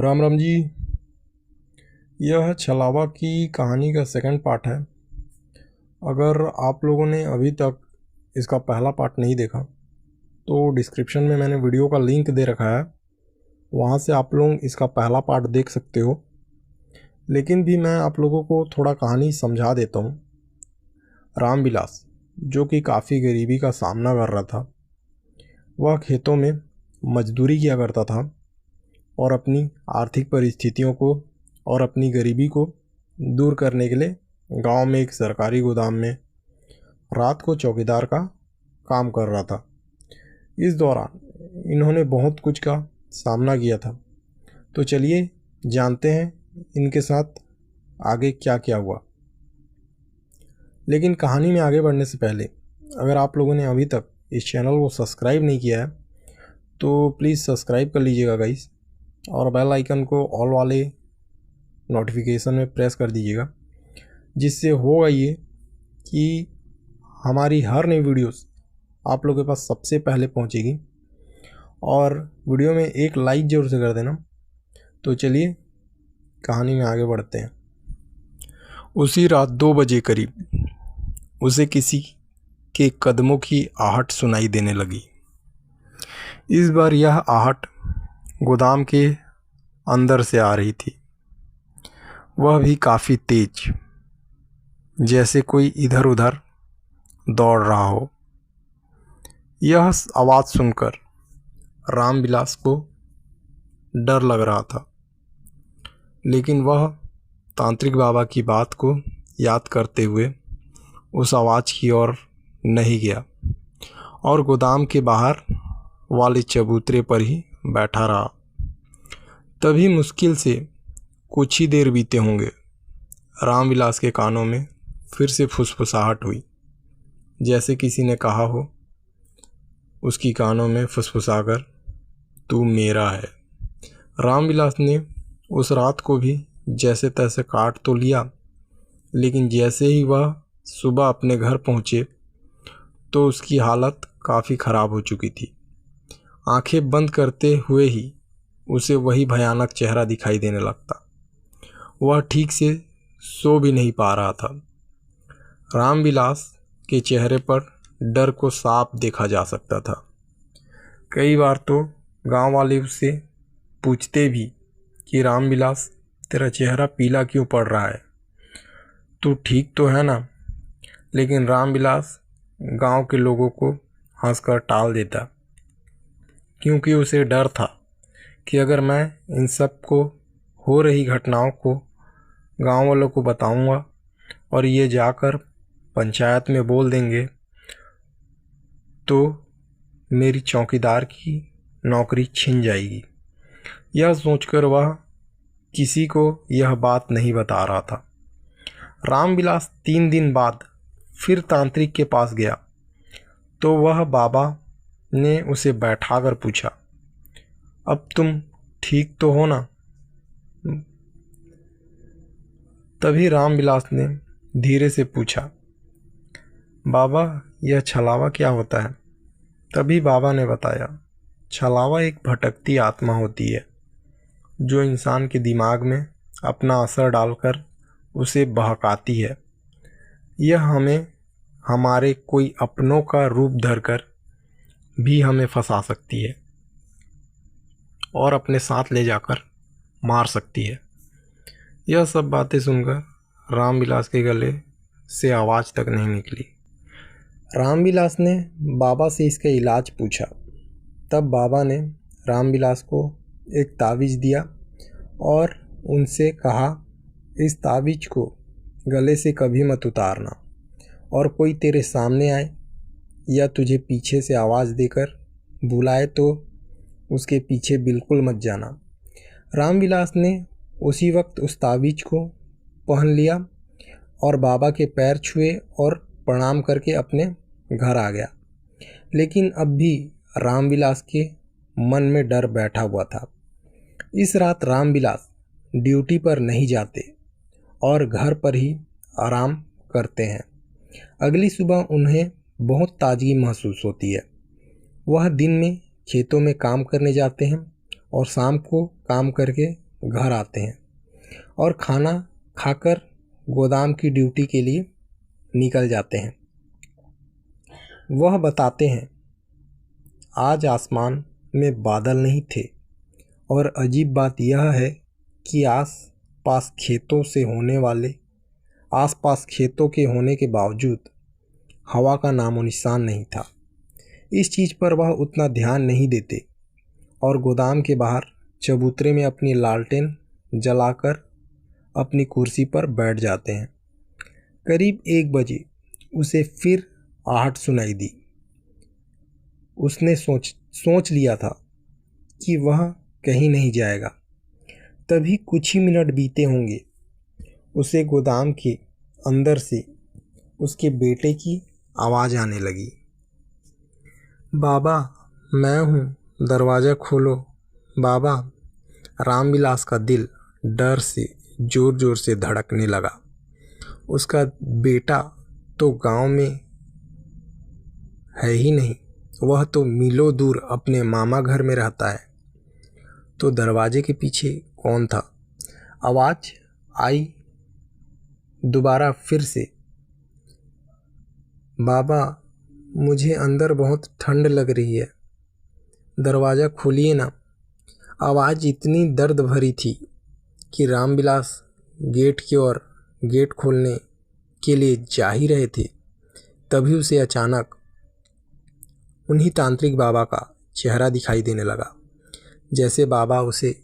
राम राम जी। यह छलावा की कहानी का सेकंड पार्ट है। अगर आप लोगों ने अभी तक इसका पहला पार्ट नहीं देखा तो डिस्क्रिप्शन में मैंने वीडियो का लिंक दे रखा है, वहाँ से आप लोग इसका पहला पार्ट देख सकते हो। लेकिन भी मैं आप लोगों को थोड़ा कहानी समझा देता हूँ। रामविलास जो कि काफ़ी गरीबी का सामना कर रहा था, वह खेतों में मजदूरी किया करता था और अपनी आर्थिक परिस्थितियों को और अपनी गरीबी को दूर करने के लिए गांव में एक सरकारी गोदाम में रात को चौकीदार का काम कर रहा था। इस दौरान इन्होंने बहुत कुछ का सामना किया था। तो चलिए जानते हैं इनके साथ आगे क्या क्या हुआ। लेकिन कहानी में आगे बढ़ने से पहले अगर आप लोगों ने अभी तक इस चैनल को सब्सक्राइब नहीं किया है तो प्लीज़ सब्सक्राइब कर लीजिएगा गाइस, और बेल आइकन को ऑल वाले नोटिफिकेशन में प्रेस कर दीजिएगा, जिससे होगा ये कि हमारी हर नई वीडियोस आप लोगों के पास सबसे पहले पहुंचेगी। और वीडियो में एक लाइक ज़रूर से कर देना। तो चलिए कहानी में आगे बढ़ते हैं। उसी रात 2 बजे करीब उसे किसी के कदमों की आहट सुनाई देने लगी। इस बार यह आहट गोदाम के अंदर से आ रही थी, वह भी काफ़ी तेज, जैसे कोई इधर उधर दौड़ रहा हो। यह आवाज़ सुनकर रामविलास को डर लग रहा था, लेकिन वह तांत्रिक बाबा की बात को याद करते हुए उस आवाज़ की ओर नहीं गया और गोदाम के बाहर वाले चबूतरे पर ही बैठा रहा। तभी मुश्किल से कुछ ही देर बीते होंगे, रामविलास के कानों में फिर से फुसफुसाहट हुई, जैसे किसी ने कहा हो उसकी कानों में फुसफुसाकर, तू मेरा है। रामविलास ने उस रात को भी जैसे तैसे काट तो लिया, लेकिन जैसे ही वह सुबह अपने घर पहुँचे तो उसकी हालत काफ़ी ख़राब हो चुकी थी। आंखें बंद करते हुए ही उसे वही भयानक चेहरा दिखाई देने लगता। वह ठीक से सो भी नहीं पा रहा था। रामविलास के चेहरे पर डर को साफ देखा जा सकता था। कई बार तो गांव वाले उससे पूछते भी कि रामविलास, तेरा चेहरा पीला क्यों पड़ रहा है, तू ठीक तो है ना? लेकिन रामविलास गांव के लोगों को हंसकर टाल देता, क्योंकि उसे डर था कि अगर मैं इन सब को हो रही घटनाओं को गांव वालों को बताऊंगा और ये जाकर पंचायत में बोल देंगे तो मेरी चौकीदार की नौकरी छिन जाएगी। यह सोचकर वह किसी को यह बात नहीं बता रहा था। रामविलास 3 दिन बाद फिर तांत्रिक के पास गया तो वह बाबा ने उसे बैठाकर पूछा, अब तुम ठीक तो हो ना? तभी रामविलास ने धीरे से पूछा, बाबा यह छलावा क्या होता है? तभी बाबा ने बताया, छलावा एक भटकती आत्मा होती है जो इंसान के दिमाग में अपना असर डालकर उसे बहकाती है। यह हमें हमारे कोई अपनों का रूप धरकर भी हमें फंसा सकती है और अपने साथ ले जाकर मार सकती है। यह सब बातें सुनकर रामविलास के गले से आवाज़ तक नहीं निकली। रामविलास ने बाबा से इसका इलाज पूछा। तब बाबा ने रामविलास को एक तावीज़ दिया और उनसे कहा, इस तावीज़ को गले से कभी मत उतारना, और कोई तेरे सामने आए या तुझे पीछे से आवाज़ देकर बुलाए तो उसके पीछे बिल्कुल मत जाना। रामविलास ने उसी वक्त उस तावीज़ को पहन लिया और बाबा के पैर छुए और प्रणाम करके अपने घर आ गया। लेकिन अब भी रामविलास के मन में डर बैठा हुआ था। इस रात रामविलास ड्यूटी पर नहीं जाते और घर पर ही आराम करते हैं। अगली सुबह उन्हें बहुत ताजगी महसूस होती है। वह दिन में खेतों में काम करने जाते हैं और शाम को काम करके घर आते हैं और खाना खाकर गोदाम की ड्यूटी के लिए निकल जाते हैं। वह बताते हैं, आज आसमान में बादल नहीं थे और अजीब बात यह है कि आसपास खेतों के होने के बावजूद हवा का नामो निशान नहीं था। इस चीज़ पर वह उतना ध्यान नहीं देते और गोदाम के बाहर चबूतरे में अपनी लालटेन जलाकर अपनी कुर्सी पर बैठ जाते हैं। करीब 1 बजे उसे फिर आहट सुनाई दी। उसने सोच लिया था कि वह कहीं नहीं जाएगा। तभी कुछ ही मिनट बीते होंगे, उसे गोदाम के अंदर से उसके बेटे की आवाज़ आने लगी। बाबा, मैं हूँ, दरवाज़ा खोलो। बाबा। रामविलास का दिल डर से ज़ोर ज़ोर से धड़कने लगा। उसका बेटा तो गांव में है ही नहीं, वह तो मीलों दूर अपने मामा घर में रहता है। तो दरवाजे के पीछे कौन था? आवाज़ आई दोबारा फिर से, बाबा, मुझे अंदर बहुत ठंड लग रही है, दरवाज़ा खोलिए ना। आवाज़ इतनी दर्द भरी थी कि रामविलास गेट खोलने के लिए जा ही रहे थे। तभी उसे अचानक उन्हीं तांत्रिक बाबा का चेहरा दिखाई देने लगा, जैसे बाबा उसे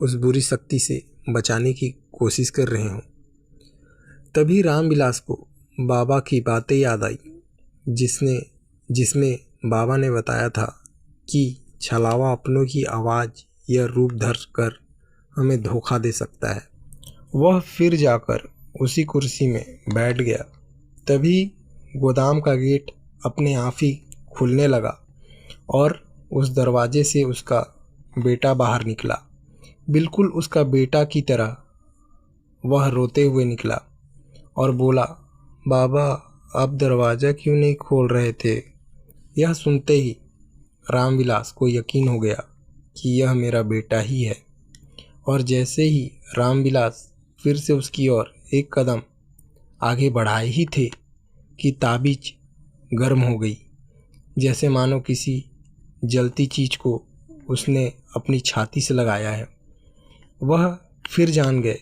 उस बुरी शक्ति से बचाने की कोशिश कर रहे हों। तभी रामविलास को बाबा की बातें याद आई, जिसमें बाबा ने बताया था कि छलावा अपनों की आवाज़ या रूप धर कर हमें धोखा दे सकता है। वह फिर जाकर उसी कुर्सी में बैठ गया। तभी गोदाम का गेट अपने आप ही खुलने लगा और उस दरवाजे से उसका बेटा बाहर निकला। बिल्कुल उसका बेटा की तरह वह रोते हुए निकला और बोला, बाबा, आप दरवाज़ा क्यों नहीं खोल रहे थे? यह सुनते ही रामविलास को यकीन हो गया कि यह मेरा बेटा ही है। और जैसे ही रामविलास फिर से उसकी ओर एक कदम आगे बढ़ाए ही थे कि ताबीज गर्म हो गई, जैसे मानो किसी जलती चीज़ को उसने अपनी छाती से लगाया है। वह फिर जान गए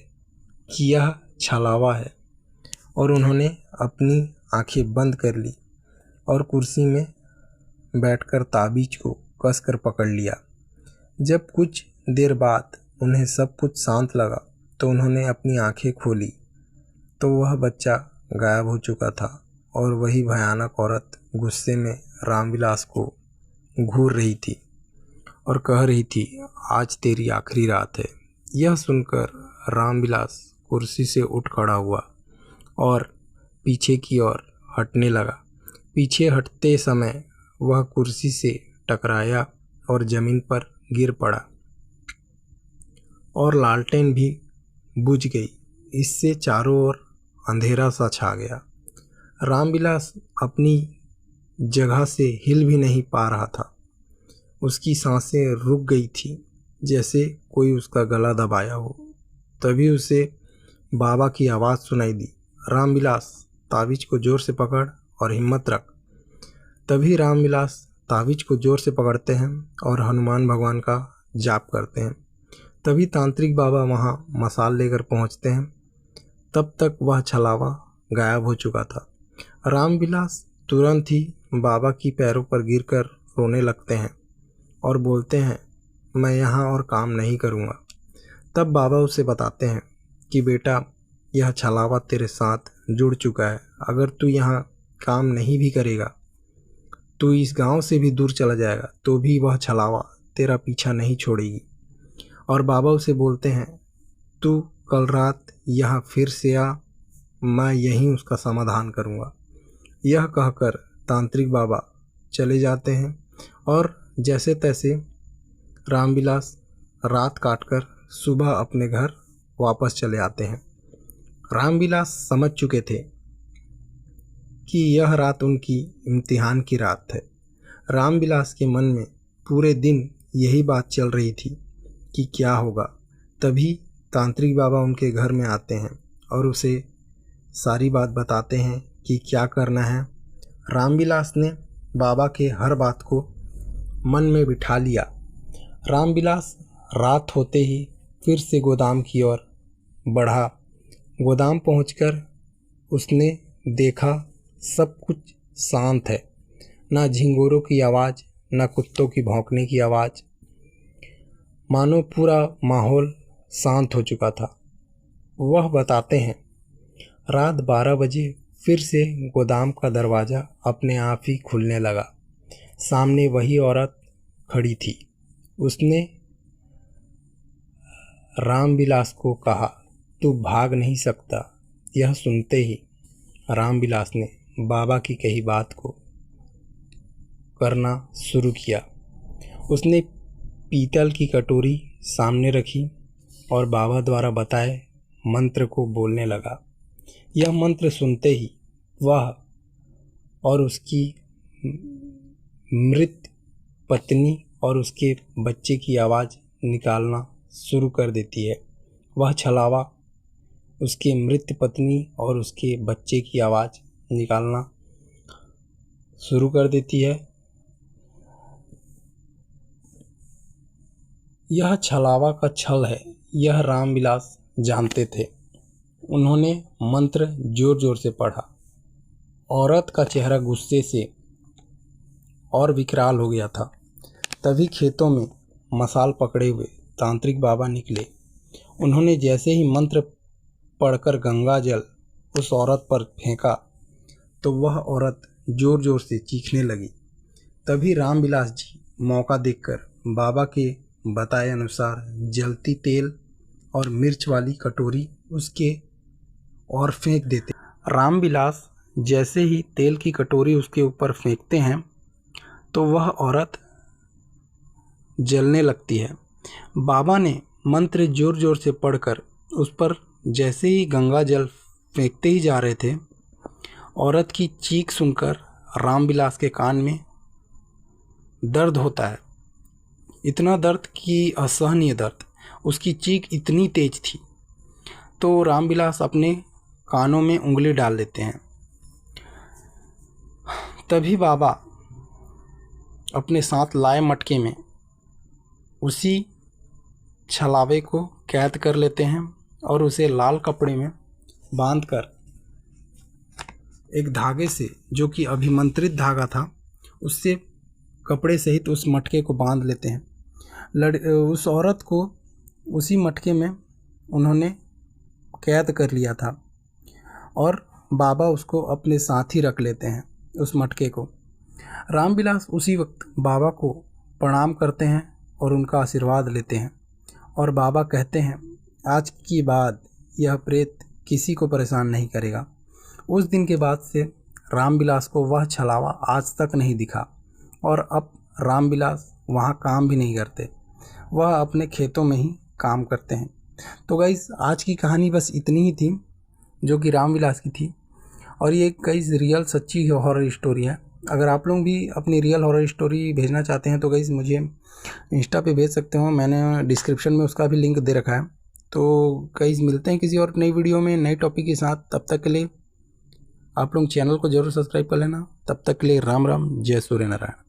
कि यह छलावा है और उन्होंने अपनी आंखें बंद कर ली और कुर्सी में बैठकर ताबीज को कसकर पकड़ लिया। जब कुछ देर बाद उन्हें सब कुछ शांत लगा तो उन्होंने अपनी आंखें खोली तो वह बच्चा गायब हो चुका था और वही भयानक औरत गुस्से में रामविलास को घूर रही थी और कह रही थी, आज तेरी आखिरी रात है। यह सुनकर रामविलास कुर्सी से उठ खड़ा हुआ और पीछे की ओर हटने लगा। पीछे हटते समय वह कुर्सी से टकराया और ज़मीन पर गिर पड़ा और लालटेन भी बुझ गई। इससे चारों ओर अंधेरा सा छा गया। रामविलास अपनी जगह से हिल भी नहीं पा रहा था। उसकी सांसें रुक गई थी, जैसे कोई उसका गला दबाया हो। तभी उसे बाबा की आवाज़ सुनाई दी, रामविलास, ताबीज को ज़ोर से पकड़ और हिम्मत रख। तभी रामविलास ताबीज को ज़ोर से पकड़ते हैं और हनुमान भगवान का जाप करते हैं। तभी तांत्रिक बाबा वहाँ मसाल लेकर पहुँचते हैं। तब तक वह छलावा गायब हो चुका था। रामविलास तुरंत ही बाबा की पैरों पर गिरकर रोने लगते हैं और बोलते हैं, मैं यहाँ और काम नहीं करूँगा। तब बाबा उसे बताते हैं कि बेटा, यह छलावा तेरे साथ जुड़ चुका है। अगर तू यहाँ काम नहीं भी करेगा, तू इस गांव से भी दूर चला जाएगा तो भी वह छलावा तेरा पीछा नहीं छोड़ेगी। और बाबा उसे बोलते हैं, तू कल रात यहाँ फिर से आ, मैं यहीं उसका समाधान करूँगा। यह कहकर तांत्रिक बाबा चले जाते हैं और जैसे तैसे रामविलास रात काटकर सुबह अपने घर वापस चले आते हैं। रामविलास समझ चुके थे कि यह रात उनकी इम्तिहान की रात है। रामविलास के मन में पूरे दिन यही बात चल रही थी कि क्या होगा, तभी तांत्रिक बाबा उनके घर में आते हैं और उसे सारी बात बताते हैं कि क्या करना है। रामविलास ने बाबा के हर बात को मन में बिठा लिया। रामविलास रात होते ही फिर से गोदाम की ओर बढ़ा। गोदाम पहुंचकर उसने देखा सब कुछ शांत है, ना झिंगोरों की आवाज़, ना कुत्तों की भौंकने की आवाज़, मानो पूरा माहौल शांत हो चुका था। वह बताते हैं रात 12 बजे फिर से गोदाम का दरवाज़ा अपने आप ही खुलने लगा। सामने वही औरत खड़ी थी। उसने रामविलास को कहा, तू भाग नहीं सकता। यह सुनते ही रामविलास ने बाबा की कही बात को करना शुरू किया। उसने पीतल की कटोरी सामने रखी और बाबा द्वारा बताए मंत्र को बोलने लगा। यह मंत्र सुनते ही वह और उसकी मृत पत्नी और उसके बच्चे की आवाज़ निकालना शुरू कर देती है। वह छलावा उसके मृत पत्नी और उसके बच्चे की आवाज़ निकालना शुरू कर देती है। यह छलावा का छल है, यह रामविलास जानते थे। उन्होंने मंत्र जोर जोर से पढ़ा। औरत का चेहरा गुस्से से और विकराल हो गया था। तभी खेतों में मशाल पकड़े हुए तांत्रिक बाबा निकले। उन्होंने जैसे ही मंत्र पढ़कर गंगा जल उस औरत पर फेंका तो वह औरत जोर जोर से चीखने लगी। तभी रामविलास जी मौका देखकर बाबा के बताए अनुसार जलती तेल और मिर्च वाली कटोरी उसके और फेंक देते। रामविलास जैसे ही तेल की कटोरी उसके ऊपर फेंकते हैं तो वह औरत जलने लगती है। बाबा ने मंत्र जोर जोर से पढ़कर उस पर जैसे ही गंगा जल फेंकते ही जा रहे थे, औरत की चीख सुनकर रामविलास के कान में दर्द होता है। इतना दर्द कि असहनीय दर्द। उसकी चीख इतनी तेज थी तो रामविलास अपने कानों में उंगली डाल लेते हैं। तभी बाबा अपने साथ लाए मटके में उसी छलावे को कैद कर लेते हैं और उसे लाल कपड़े में बांधकर एक धागे से, जो कि अभिमंत्रित धागा था, उससे कपड़े सहित उस मटके को बांध लेते हैं। उस औरत को उसी मटके में उन्होंने कैद कर लिया था और बाबा उसको अपने साथ ही रख लेते हैं उस मटके को। रामविलास उसी वक्त बाबा को प्रणाम करते हैं और उनका आशीर्वाद लेते हैं और बाबा कहते हैं आज के बाद यह प्रेत किसी को परेशान नहीं करेगा। उस दिन के बाद से रामविलास को वह छलावा आज तक नहीं दिखा और अब रामविलास वहाँ काम भी नहीं करते, वह अपने खेतों में ही काम करते हैं। तो गाइस आज की कहानी बस इतनी ही थी जो कि रामविलास की थी और ये गाइस रियल सच्ची हॉरर स्टोरी है। अगर आप लोग भी अपनी रियल हॉरर स्टोरी भेजना चाहते हैं तो गाइस मुझे इंस्टा पे भेज सकते हो, मैंने डिस्क्रिप्शन में उसका भी लिंक दे रखा है। तो गाइस मिलते हैं किसी और नई वीडियो में नई टॉपिक के साथ। तब तक के लिए आप लोग चैनल को ज़रूर सब्सक्राइब कर लेना। तब तक के लिए राम राम, जय सूर्य नारायण।